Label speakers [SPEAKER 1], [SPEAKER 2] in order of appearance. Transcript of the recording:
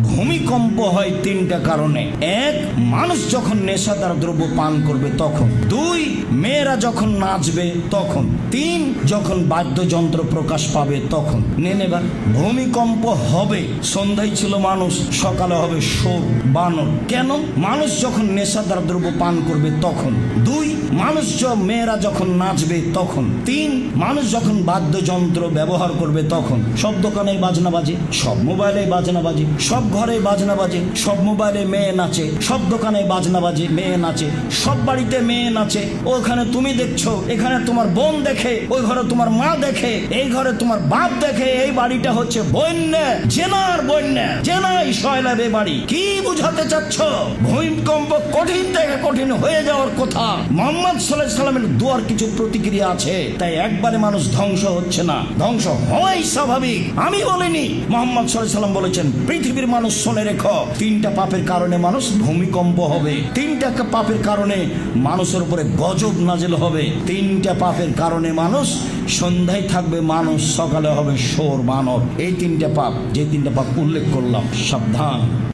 [SPEAKER 1] ভূমিকম্প হয় তিনটা কারণে। এক, মানুষ যখন নেশাদার দ্রব্য পান করবে তখন। দুই, মেয়েরা যখন নাচবে তখন। তিন, যখন বাদ্যযন্ত্র প্রকাশ পাবে তখন। নেন এবার, ভূমিকম্প হবে সন্ধ্যায় ছিল মানুষ, সকালে হবে শোর বানর। কেন? মানুষ যখন নেশাদার দ্রব্য পান করবে তখন। দুই, মেয়েরা যখন নাচবে তখন। তিন, মানুষ যখন বাদ্যযন্ত্র ব্যবহার করবে তখন। সব দোকানে বাজনা বাজে, সব মোবাইলে বাজনা বাজে, সব ঘরে বাজনা বাজে, সব মোবাইলে মেয়ে নাচে, সব দোকানে বাজনা বাজে, মেয়ে নাচে, সব বাড়িতে মেয়ে নাচে। ওখানে তুমি দেখছো, এখানে তোমার বোন দেখে, ওই ঘরে তোমার মা দেখে, এই ঘরে তোমার বাপ দেখে। এই বাড়িটা হচ্ছে বন্যা, জেনার বন্যা, জেনাই শয়লাবে বাড়ি। কি বুঝাতে চাচ্ছ? ভূমিকম্প কঠিন থেকে কঠিন হয়ে যাওয়ার কথা। মোহাম্মদ সাল্লাল্লাহু আলাইহি সাল্লামের দুয়ার কিছু প্রতিক্রিয়া আছে, তাই একবারে মানুষ ধ্বংস হচ্ছে না, ধ্বংস হওয়াই স্বাভাবিক। আমি বলিনি, মোহাম্মদ সাল্লাল্লাহু আলাইহি সাল্লাম বলেছেন, পৃথিবীর মানুষ শুনে রেখো, তিনটা পাপের কারণে মানুষ ভূমিকম্প হবে, তিনটা পাপের কারণে মানুষের উপরে গজব নাজিল হবে, তিনটা পাপের কারণে মানুষ সন্ধ্যায় থাকবে মানুষ, সকালে হবে শোর বানর। এই তিনটা পাপ, যে তিনটা পাপ উল্লেখ করলাম, সাবধান।